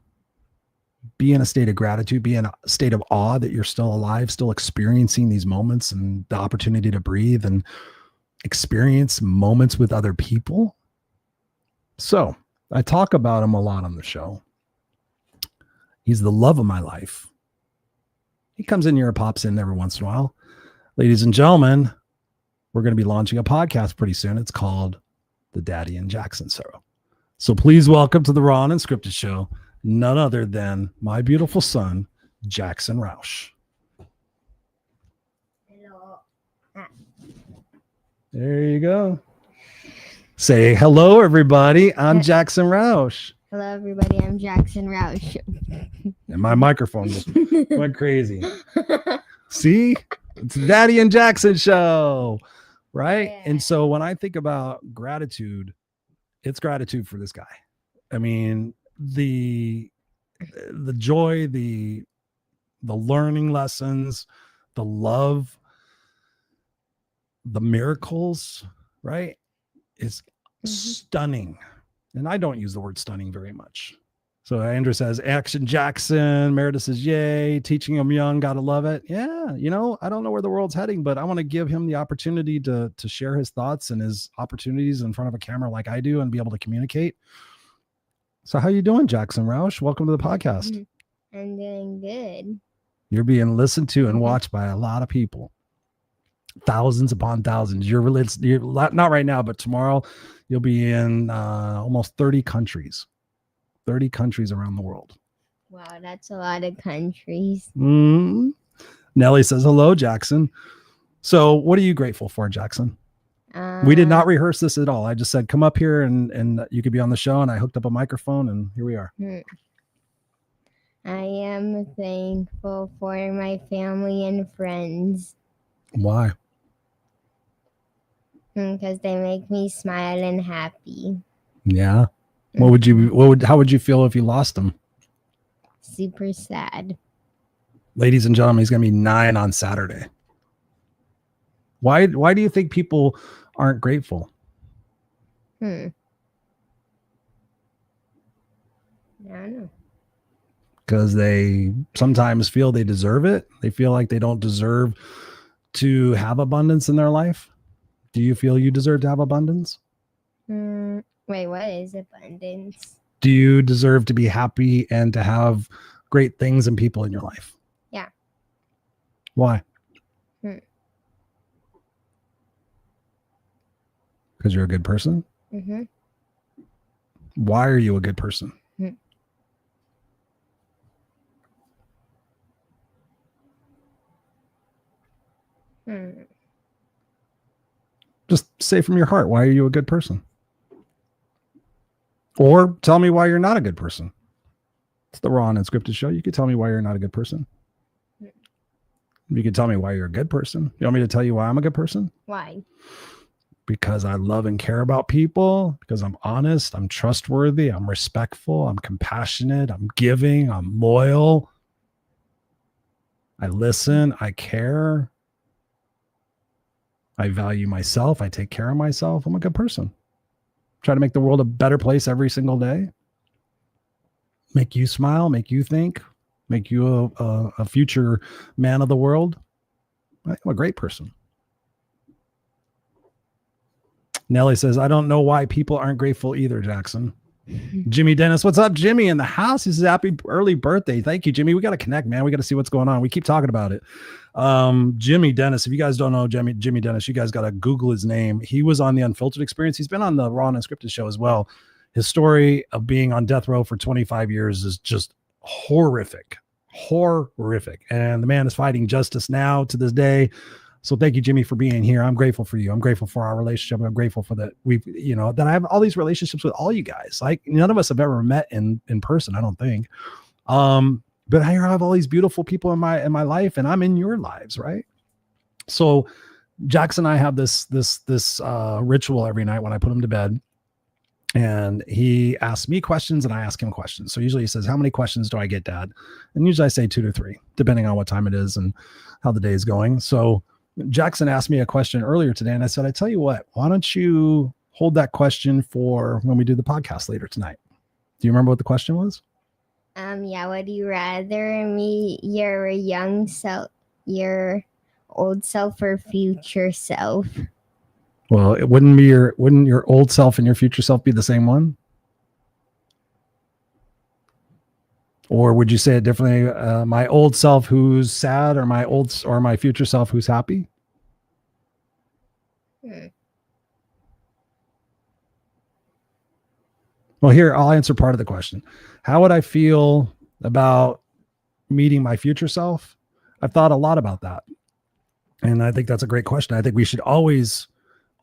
Be in a state of gratitude, be in a state of awe that you're still alive, still experiencing these moments and the opportunity to breathe and experience moments with other people. So I talk about him a lot on the show. He's the love of my life. He comes in here and pops in every once in a while. Ladies and gentlemen, we're going to be launching a podcast pretty soon. It's called The Daddy and Jackson Show. So please welcome to the Raw Unscripted Show, none other than my beautiful son, Jackson Rausch. There you go. Say hello, everybody. I'm Jackson Rausch. Hello, everybody. I'm Jackson Rausch. And my microphone just went crazy. See? It's Daddy and Jackson Show, right? Yeah. And so when I think about gratitude, it's gratitude for this guy. I mean, the joy, the learning lessons, the love, the miracles, right? Is stunning. And I don't use the word stunning very much. So Andrew says, Action Jackson. Meredith says, yay. Teaching him young. Got to love it. Yeah. I don't know where the world's heading, but I want to give him the opportunity to share his thoughts and his opportunities in front of a camera like I do and be able to communicate. So how you doing, Jackson Rausch? Welcome to the podcast. I'm doing good. You're being listened to and watched by a lot of people. Thousands upon thousands. You're not right now, but tomorrow you'll be in almost 30 countries. 30 countries around the world. Wow, that's a lot of countries. Nellie says, hello, Jackson. So what are you grateful for, Jackson? We did not rehearse this at all. I just said, come up here and you could be on the show. And I hooked up a microphone and here we are. I am thankful for my family and friends. Why? Because they make me smile and happy. Yeah. How would you feel if you lost them? Super sad. Ladies and gentlemen, he's going to be 9 on Saturday. Why do you think people aren't grateful? I don't know. Because they sometimes feel they deserve it. They feel like they don't deserve to have abundance in their life. Do you feel you deserve to have abundance? Wait, what is abundance? Do you deserve to be happy and to have great things and people in your life? Yeah. Why? Because you're a good person? Mm-hmm. Why are you a good person? Just say from your heart, why are you a good person? Or tell me why you're not a good person. It's the Raw Unscripted show. You could tell me why you're not a good person. You could tell me why you're a good person. You want me to tell you why I'm a good person? Why? Because I love and care about people, because I'm honest, I'm trustworthy, I'm respectful, I'm compassionate, I'm giving, I'm loyal. I listen, I care. I value myself. I take care of myself. I'm a good person. Try to make the world a better place every single day. Make you smile, make you think, make you a future man of the world. I'm a great person. Nellie says, I don't know why people aren't grateful either, Jackson. Jimmy Dennis, what's up, Jimmy in the house? He says, happy early birthday. Thank you, Jimmy. We got to connect, man. We got to see what's going on. We keep talking about it. Jimmy Dennis, if you guys don't know Jimmy Dennis, you guys got to Google his name. He was on the Unfiltered Experience. He's been on the Raw Unscripted show as well. His story of being on death row for 25 years is just horrific. And the man is fighting justice now to this day. So thank you, Jimmy, for being here. I'm grateful for you. I'm grateful for our relationship. I'm grateful for that. That I have all these relationships with all you guys. Like none of us have ever met in person, I don't think. But I have all these beautiful people in my life, and I'm in your lives, right? So Jackson and I have this ritual every night when I put him to bed. And he asks me questions and I ask him questions. So usually he says, how many questions do I get, Dad? And usually I say 2 to 3, depending on what time it is and how the day is going. So Jackson asked me a question earlier today, and I said, I tell you what, why don't you hold that question for when we do the podcast later tonight? Do you remember what the question was? Yeah, would you rather meet your young self, your old self, or future self? Well, it wouldn't your old self and your future self be the same one? Or would you say it differently? My old self who's sad, or my future self who's happy? Well, here, I'll answer part of the question. How would I feel about meeting my future self? I've thought a lot about that. And I think that's a great question. I think we should always,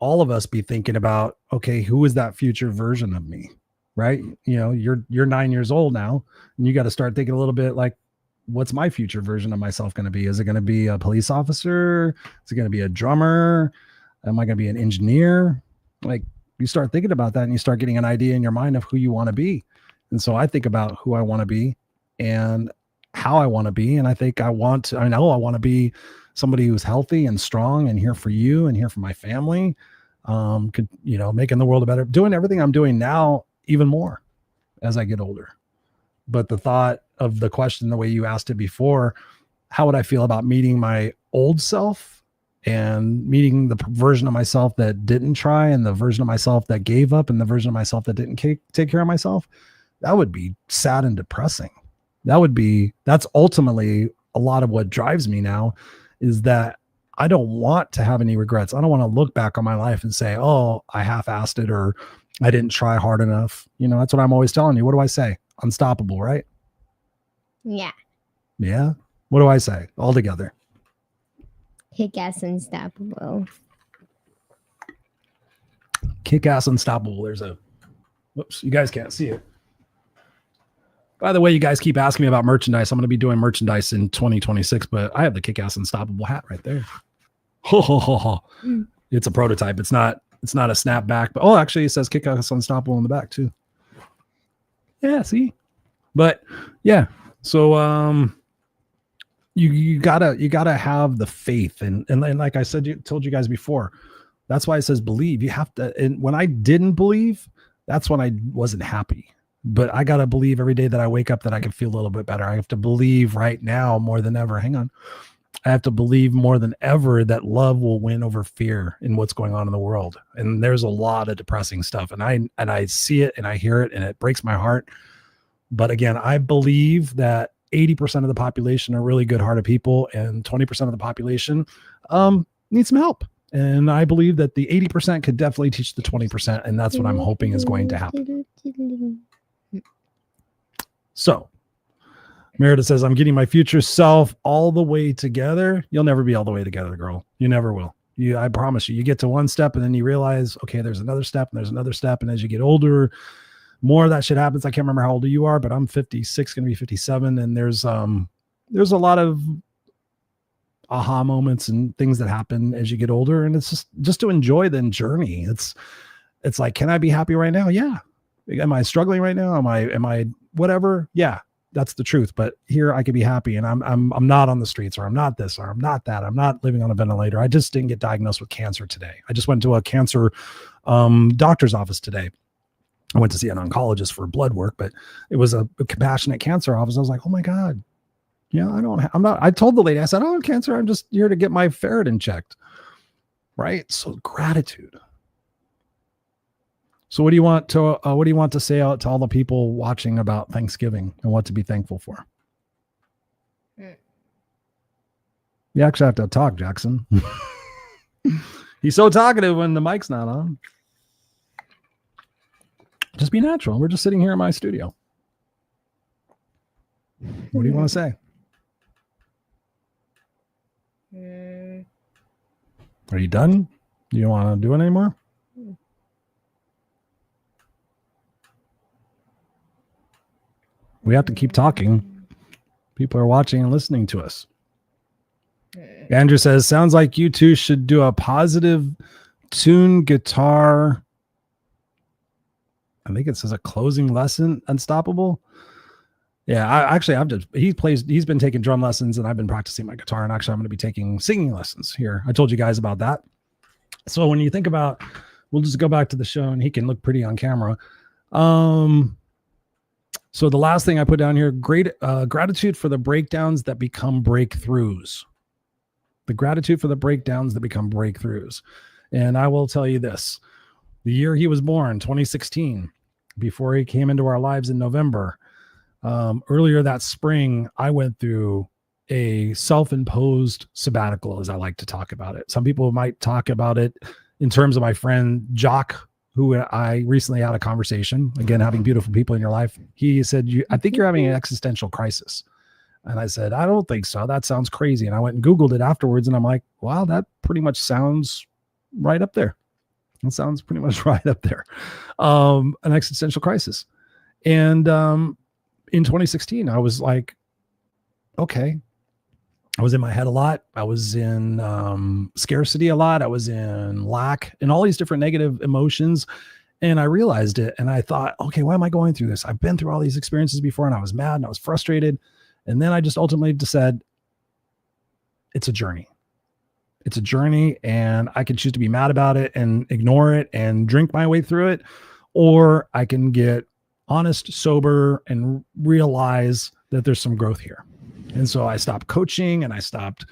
all of us, be thinking about, okay, who is that future version of me? Right? You're 9 years old now, and you got to start thinking a little bit like, what's my future version of myself going to be? Is it going to be a police officer? Is it going to be a drummer? Am I going to be an engineer? Like, you start thinking about that and you start getting an idea in your mind of who you want to be. And so I think about who I want to be and how I want to be. And I think I want to be somebody who's healthy and strong and here for you and here for my family. Making the world a better, doing everything I'm doing now, even more as I get older. But the thought of the question, the way you asked it before, how would I feel about meeting my old self and meeting the version of myself that didn't try, and the version of myself that gave up, and the version of myself that didn't take care of myself? That would be sad and depressing. That's ultimately a lot of what drives me now, is that I don't want to have any regrets. I don't want to look back on my life and say, oh, I half-assed it, or I didn't try hard enough. That's what I'm always telling you. What do I say? Unstoppable, right? Yeah. Yeah. What do I say all together? Kick-ass unstoppable. Kick-ass unstoppable. Whoops, you guys can't see it. By the way, you guys keep asking me about merchandise. I'm going to be doing merchandise in 2026, but I have the Kick-ass unstoppable hat right there. It's a prototype. It's not a snapback, but actually it says Kick-ass unstoppable on the back too. Yeah, see? But yeah, so you gotta have the faith, and like I told you guys before, that's why it says believe. You have to. And when I didn't believe, that's when I wasn't happy. But I gotta believe every day that I wake up that I can feel a little bit better. I have to believe right now more than ever. Hang on. I have to believe more than ever that love will win over fear in what's going on in the world. And there's a lot of depressing stuff, and I see it and I hear it, and it breaks my heart. But again, I believe that 80% of the population are really good-hearted people, and 20% of the population needs some help. And I believe that the 80% could definitely teach the 20%, and that's what I'm hoping is going to happen. So Merida says, I'm getting my future self all the way together. You'll never be all the way together, girl. You never will. I promise you. You get to one step and then you realize, okay, there's another step and there's another step. And as you get older, more of that shit happens. I can't remember how old you are, but I'm 56, going to be 57. And there's a lot of aha moments and things that happen as you get older. And it's just to enjoy the journey. It's like, can I be happy right now? Yeah. Am I struggling right now? Am I whatever? Yeah, that's the truth. But here I could be happy, and I'm not on the streets, or I'm not this, or I'm not that. I'm not living on a ventilator. I just didn't get diagnosed with cancer today. I just went to a cancer doctor's office today. I went to see an oncologist for blood work, but it was a compassionate cancer office. I was like, oh my God. Yeah, I told the lady, I said, I don't have cancer. I'm just here to get my ferritin checked. Right. So gratitude. So what do you want to say out to all the people watching about Thanksgiving and what to be thankful for? You actually have to talk, Jackson. He's so talkative when the mic's not on. Just be natural. We're just sitting here in my studio. What do you want to say? Are you done? Do you want to do it anymore? We have to keep talking. People are watching and listening to us. Andrew says, sounds like you two should do a positive tune guitar. I think it says a closing lesson, Unstoppable. Yeah, he's been taking drum lessons, and I've been practicing my guitar, and actually I'm going to be taking singing lessons here. I told you guys about that. So when you think about, we'll just go back to the show, and he can look pretty on camera. So the last thing I put down here, gratitude for the breakdowns that become breakthroughs. The gratitude for the breakdowns that become breakthroughs. And I will tell you this, the year he was born, 2016, before he came into our lives in November, earlier that spring, I went through a self-imposed sabbatical, as I like to talk about it. Some people might talk about it in terms of my friend Jock, who I recently had a conversation, again, having beautiful people in your life. He said, I think you're having an existential crisis. And I said, I don't think so. That sounds crazy. And I went and Googled it afterwards, and I'm like, wow, that pretty much sounds right up there. It sounds pretty much right up there. An existential crisis. And in 2016, I was like, okay. I was in my head a lot. I was in scarcity a lot. I was in lack and all these different negative emotions. And I realized it. And I thought, okay, why am I going through this? I've been through all these experiences before, and I was mad and I was frustrated. And then I just ultimately just said, it's a journey. It's a journey, and I can choose to be mad about it and ignore it and drink my way through it. Or I can get honest, sober, and realize that there's some growth here. And so I stopped coaching and I stopped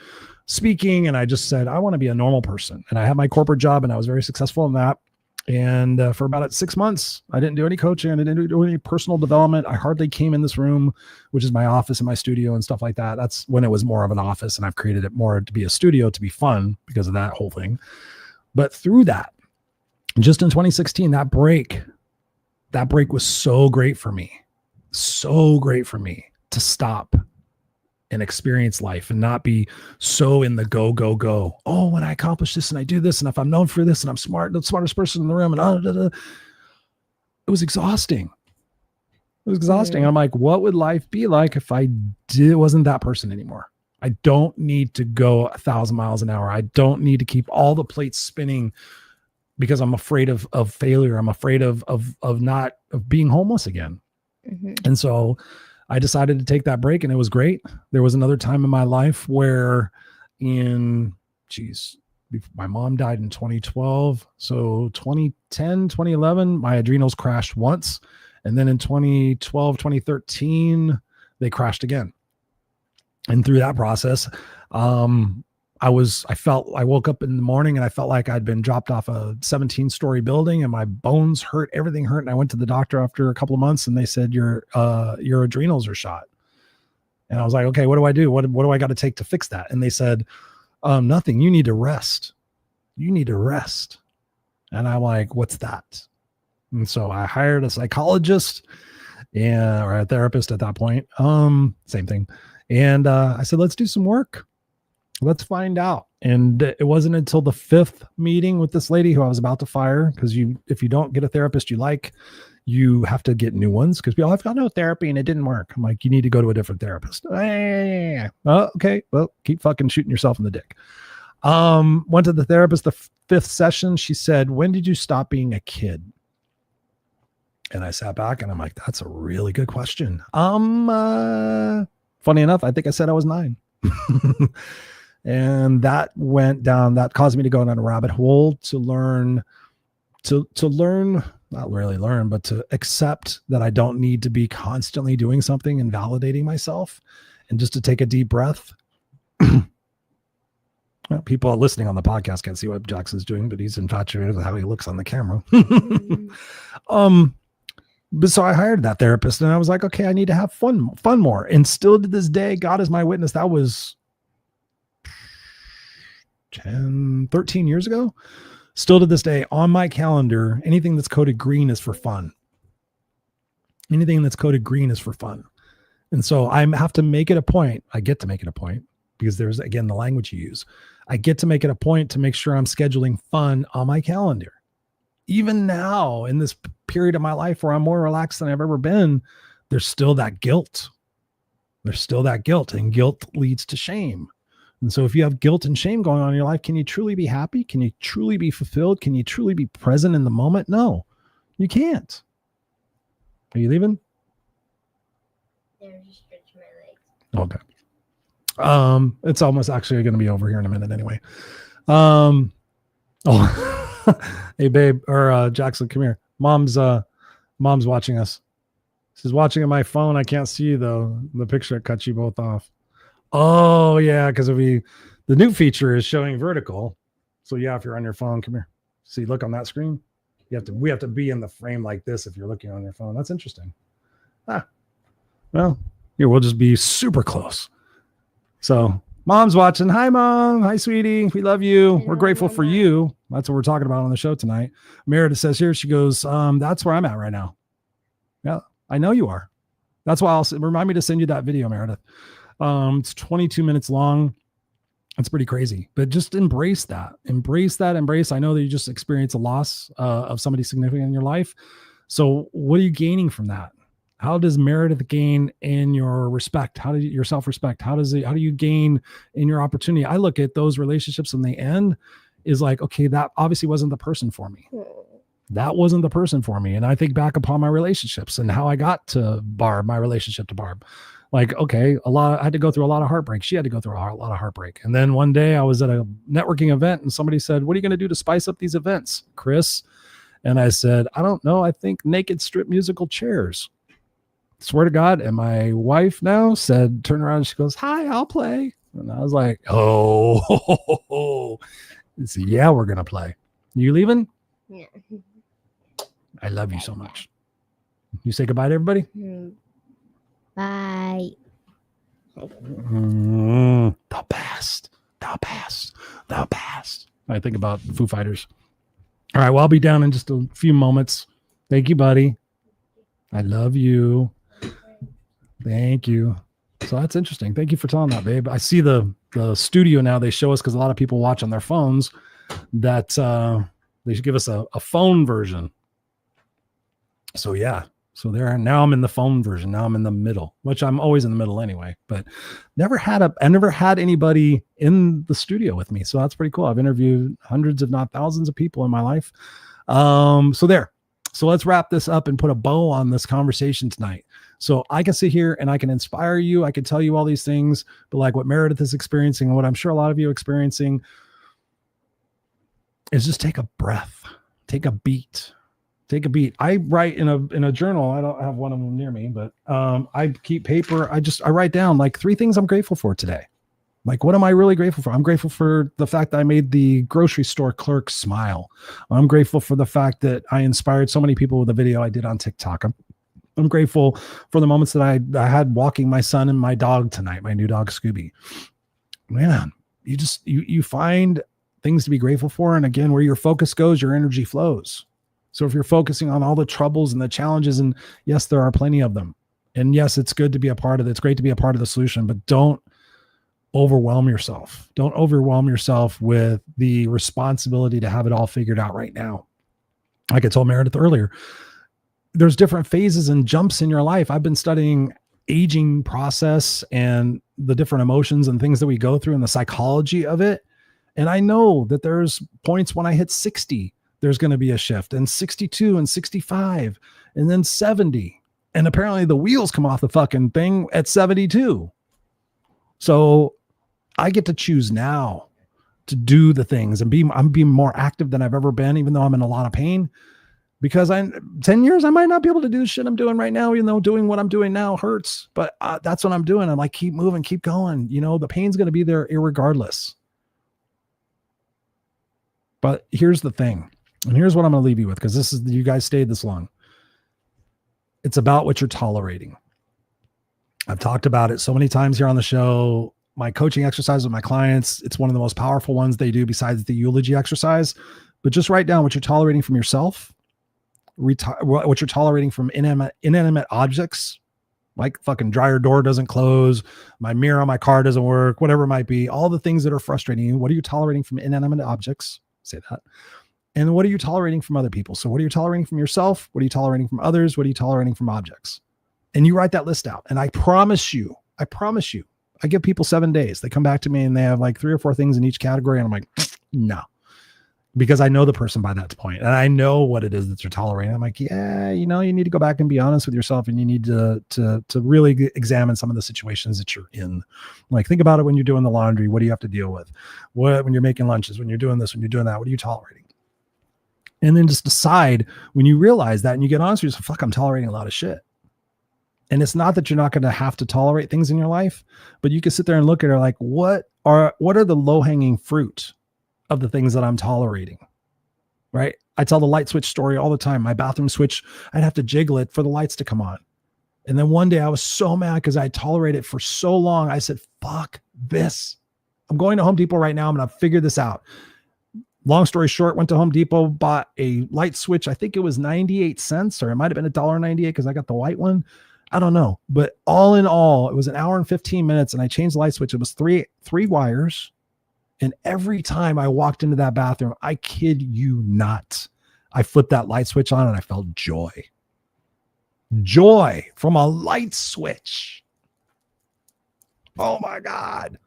speaking, and I just said, I want to be a normal person. And I had my corporate job, and I was very successful in that. And for about 6 months, I didn't do any coaching. I didn't do any personal development. I hardly came in this room, which is my office and my studio and stuff like that. That's when it was more of an office, and I've created it more to be a studio, to be fun because of that whole thing. But through that, just in 2016, that break was so great for me to stop and experience life and not be so in the go. Oh, when I accomplish this and I do this, and if I'm known for this and I'm smart, the smartest person in the room, and it was exhausting. Mm-hmm. I'm like, what would life be like if I wasn't that person anymore? I don't need to go 1,000 miles an hour. I don't need to keep all the plates spinning because I'm afraid of failure. I'm afraid of being homeless again. Mm-hmm. And so I decided to take that break, and it was great. There was another time in my life where my mom died in 2012. So 2010, 2011, my adrenals crashed once. And then in 2012, 2013, they crashed again. And through that process, I woke up in the morning and I felt like I'd been dropped off a 17-story building, and my bones hurt, everything hurt. And I went to the doctor after a couple of months, and they said, your adrenals are shot. And I was like, okay, what do I do? What do I got to take to fix that? And they said, nothing, you need to rest. And I'm like, what's that? And so I hired a psychologist or a therapist at that point. Same thing. And I said, let's do some work. Let's find out. And it wasn't until the 5th meeting with this lady who I was about to fire, because if you don't get a therapist you like, you have to get new ones, because I've got no therapy and it didn't work. I'm like, you need to go to a different therapist. Oh, okay, well, keep fucking shooting yourself in the dick. Went to the therapist the 5th session. She said, when did you stop being a kid? And I sat back and I'm like, that's a really good question. Funny enough, I think I said I was 9. And that caused me to go down a rabbit hole to learn, not really learn, but to accept that I don't need to be constantly doing something and validating myself, and just to take a deep breath. Well, people listening on the podcast can't see what Jackson's doing, but he's infatuated with how he looks on the camera. But so I hired that therapist, and I was like, okay, I need to have fun more. And still to this day, God is my witness, that was 13 years ago. Still to this day, on my calendar, anything that's coded green is for fun. Anything that's coded green is for fun. And so I have to make it a point. I get to make it a point, because there's, again, the language you use. I get to make it a point to make sure I'm scheduling fun on my calendar. Even now, in this period of my life where I'm more relaxed than I've ever been, there's still that guilt. And guilt leads to shame. And so if you have guilt and shame going on in your life, can you truly be happy? Can you truly be fulfilled? Can you truly be present in the moment? No, you can't. Are you leaving? Yeah, I'm just stretching my legs. Okay. It's almost actually going to be over here in a minute anyway. Hey babe, or Jackson, come here. Mom's watching us. She's watching on my phone. I can't see you though. The picture cut you both off. Oh yeah, because the new feature is showing vertical. So yeah, if you're on your phone, come here. See, look on that screen. We have to be in the frame like this if you're looking on your phone. That's interesting. Well, here we'll just be super close. So Mom's watching. Hi, Mom. Hi, sweetie. We love you. We're grateful for you. That's what we're talking about on the show tonight. Meredith says here, she goes, that's where I'm at right now. Yeah, I know you are. That's why remind me to send you that video, Meredith. It's 22 minutes long. It's pretty crazy, but just embrace that. Embrace. I know that you just experienced a loss of somebody significant in your life. So what are you gaining from that? How does Meredith gain in your respect? How do your self-respect? How do you gain in your opportunity? I look at those relationships when they end is like, okay, that obviously wasn't the person for me. That wasn't the person for me. And I think back upon my relationships and how I got to Barb, my relationship to Barb. Like, okay, I had to go through a lot of heartbreak. She had to go through a lot of heartbreak. And then one day I was at a networking event and somebody said, what are you going to do to spice up these events, Chris? And I said, I don't know. I think naked strip musical chairs. Swear to God. And my wife now said, turn around. And she goes, hi, I'll play. And I was like, oh, so yeah, we're going to play. You leaving? Yeah. I love you so much. You say goodbye to everybody? Bye. The best. I think about Foo Fighters. All right. Well, I'll be down in just a few moments. Thank you, buddy. I love you. Thank you. So that's interesting. Thank you for telling that, babe. I see the studio now. They show us, because a lot of people watch on their phones, that they should give us a phone version. So yeah. So there. Now I'm in the phone version. Now I'm in the middle, which I'm always in the middle anyway. But I never had anybody in the studio with me. So that's pretty cool. I've interviewed hundreds, if not thousands, of people in my life. So there. So let's wrap this up and put a bow on this conversation tonight. So I can sit here and I can inspire you. I can tell you all these things, but like what Meredith is experiencing and what I'm sure a lot of you are experiencing is just take a breath, take a beat. I write in a journal. I don't have one of them near me, but I keep paper. I write down like 3 things I'm grateful for today. Like, what am I really grateful for? I'm grateful for the fact that I made the grocery store clerk smile. I'm grateful for the fact that I inspired so many people with a video I did on TikTok. I'm grateful for the moments that I had walking my son and my dog tonight, my new dog, Scooby. Man, you find things to be grateful for. And again, where your focus goes, your energy flows. So if you're focusing on all the troubles and the challenges, and yes, there are plenty of them. And yes, it's good to be a part of it. It's great to be a part of the solution, but don't overwhelm yourself. Don't overwhelm yourself with the responsibility to have it all figured out right now. Like I told Meredith earlier, there's different phases and jumps in your life. I've been studying aging process and the different emotions and things that we go through and the psychology of it. And I know that there's points when I hit 60, there's going to be a shift, and 62 and 65 and then 70. And apparently the wheels come off the fucking thing at 72. So I get to choose now to do the things and I'm being more active than I've ever been, even though I'm in a lot of pain, because 10 years, I might not be able to do the shit I'm doing right now, even though doing what I'm doing now hurts, but that's what I'm doing. I'm like, keep moving, keep going. The pain's going to be there irregardless. But here's the thing. And here's what I'm going to leave you with, because you guys stayed this long. It's about what you're tolerating. I've talked about it so many times here on the show. My coaching exercise with my clients, it's one of the most powerful ones they do besides the eulogy exercise. But just write down what you're tolerating from yourself, what you're tolerating from inanimate objects, like fucking dryer door doesn't close, my mirror on my car doesn't work, whatever it might be, all the things that are frustrating you. What are you tolerating from inanimate objects? Say that. And what are you tolerating from other people? So what are you tolerating from yourself? What are you tolerating from others? What are you tolerating from objects? And you write that list out. And I promise you, I give people 7 days. They come back to me and they have like 3 or 4 things in each category. And I'm like, no, because I know the person by that point and I know what it is that they're tolerating. I'm like, yeah, you need to go back and be honest with yourself, and you need to really examine some of the situations that you're in. Like, think about it when you're doing the laundry. What do you have to deal with? When you're making lunches, when you're doing this, when you're doing that, what are you tolerating? And then just decide, when you realize that and you get honest with yourself, fuck, I'm tolerating a lot of shit. And it's not that you're not going to have to tolerate things in your life, but you can sit there and look at it like, what are the low-hanging fruit of the things that I'm tolerating, right? I tell the light switch story all the time. My bathroom switch, I'd have to jiggle it for the lights to come on. And then one day I was so mad because I tolerated it for so long. I said, fuck this. I'm going to Home Depot right now. I'm going to figure this out. Long story short, went to Home Depot, bought a light switch. I think it was 98 cents, or it might've been $1.98 because I got the white one. I don't know. But all in all, it was an hour and 15 minutes and I changed the light switch. It was three wires. And every time I walked into that bathroom, I kid you not, I flipped that light switch on and I felt joy. Joy from a light switch. Oh my God.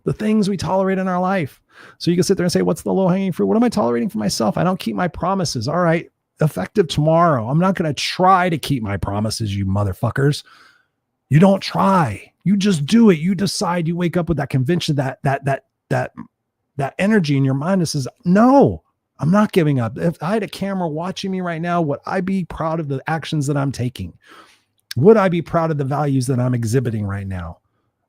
The things we tolerate in our life. So you can sit there and say, what's the low hanging fruit? What am I tolerating for myself? I don't keep my promises. All right. Effective tomorrow. I'm not going to try to keep my promises, you motherfuckers. You don't try. You just do it. You decide. You wake up with that conviction, that energy in your mind that says, no, I'm not giving up. If I had a camera watching me right now, would I be proud of the actions that I'm taking? Would I be proud of the values that I'm exhibiting right now?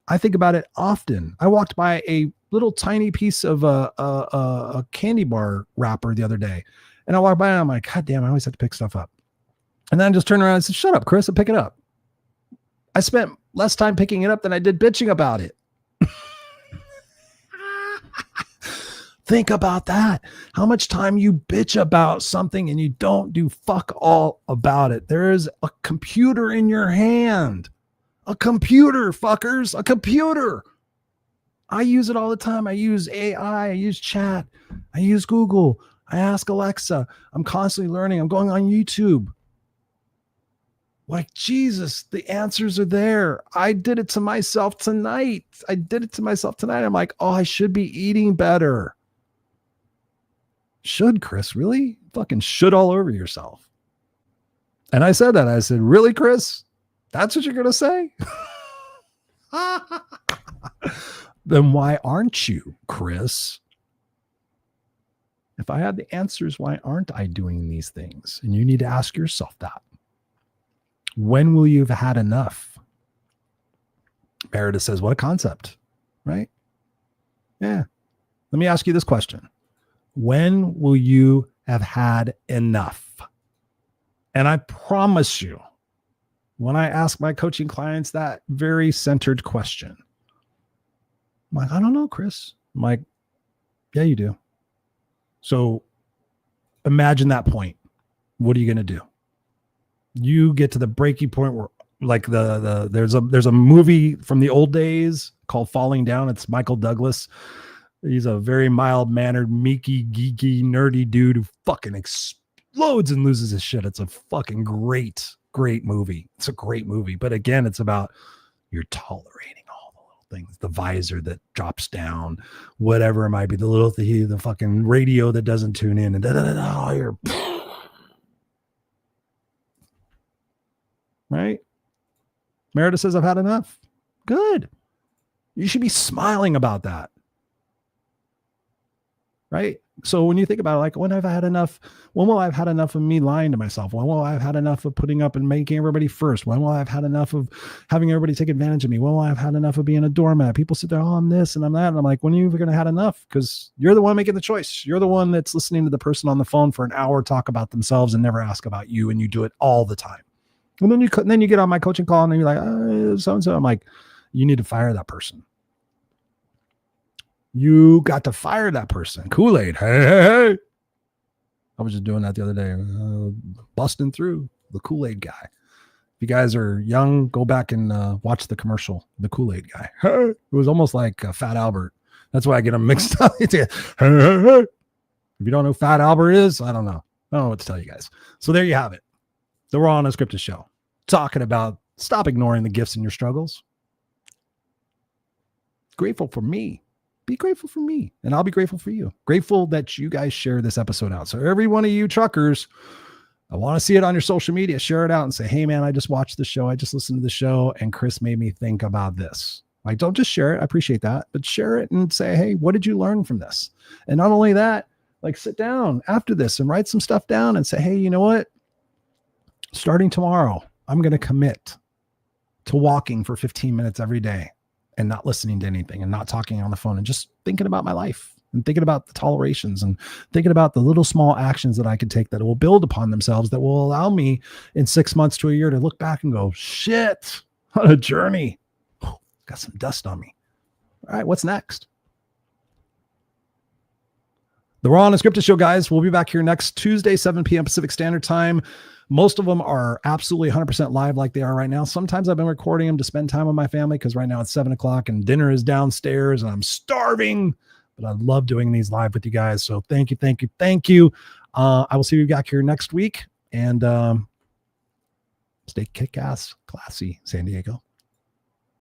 I think about it often. I walked by a little tiny piece of a candy bar wrapper the other day, and I walked by and I'm like, God damn, I always have to pick stuff up. And then I just turned around and said, shut up, Chris, and pick it up. I spent less time picking it up than I did bitching about it. Think about that. How much time you bitch about something and you don't do fuck all about it. There is a computer in your hand. A computer, fuckers. A computer. I use it all the time. I use AI. I use chat. I use Google. I ask Alexa. I'm constantly learning. I'm going on YouTube. Like, Jesus, the answers are there. I did it to myself tonight. I'm like, oh, I should be eating better. Should, Chris? Really? Fucking should all over yourself. And I said that. I said, really, Chris? That's what you're going to say? Then why aren't you, Chris? If I had the answers, why aren't I doing these things? And you need to ask yourself that. When will you have had enough? Meredith says, what a concept, right? Yeah. Let me ask you this question. When will you have had enough? And I promise you, when I ask my coaching clients that very centered question, I'm like, I don't know, Chris. I'm like, yeah, you do. So imagine that point. What are you going to do? You get to the breaking point where, like, there's a movie from the old days called Falling Down. It's Michael Douglas. He's a very mild-mannered, meeky, geeky, nerdy dude who fucking explodes and loses his shit. It's a fucking great movie. It's a great movie. But again, it's about you're tolerating all the little things. The visor that drops down, whatever it might be, the fucking radio that doesn't tune in, and you're right? Meredith says, I've had enough. Good. You should be smiling about that. Right? So when you think about it, like, when have I had enough? When will I have had enough of me lying to myself? When will I have had enough of putting up and making everybody first? When will I have had enough of having everybody take advantage of me? When will I have had enough of being a doormat? People sit there, oh, I'm this and I'm that. And I'm like, when are you going to have enough? Because you're the one making the choice. You're the one that's listening to the person on the phone for an hour talk about themselves and never ask about you. And you do it all the time. And then you get on my coaching call and you're like, oh, so-and-so. I'm like, you need to fire that person. You got to fire that person. Kool-Aid. Hey. I was just doing that the other day. Busting through the Kool-Aid guy. If you guys are young, go back and watch the commercial, the Kool-Aid guy. It was almost like Fat Albert. That's why I get them mixed up. If you don't know who Fat Albert is, I don't know. I don't know what to tell you guys. So there you have it. The Raw Unscripted show. Talking about stop ignoring the gifts in your struggles. Grateful for me. Be grateful for me, and I'll be grateful for you. Grateful that you guys share this episode out. So every one of you truckers, I want to see it on your social media. Share it out and say, hey, man, I just watched the show. I just listened to the show, and Chris made me think about this. Like, don't just share it. I appreciate that. But share it and say, hey, what did you learn from this? And not only that, like, sit down after this and write some stuff down and say, hey, you know what? Starting tomorrow, I'm going to commit to walking for 15 minutes every day and not listening to anything and not talking on the phone and just thinking about my life and thinking about the tolerations and thinking about the little small actions that I could take that will build upon themselves, that will allow me in 6 months to a year to look back and go, shit, what a journey. Got some dust on me. All right, what's next? The Raw Unscripted show, guys. We'll be back here next Tuesday, 7 p.m. Pacific Standard Time. Most of them are absolutely 100% live like they are right now. Sometimes I've been recording them to spend time with my family because right now it's 7 o'clock and dinner is downstairs and I'm starving. But I love doing these live with you guys. So thank you. I will see you back here next week. And stay kick-ass, classy, San Diego.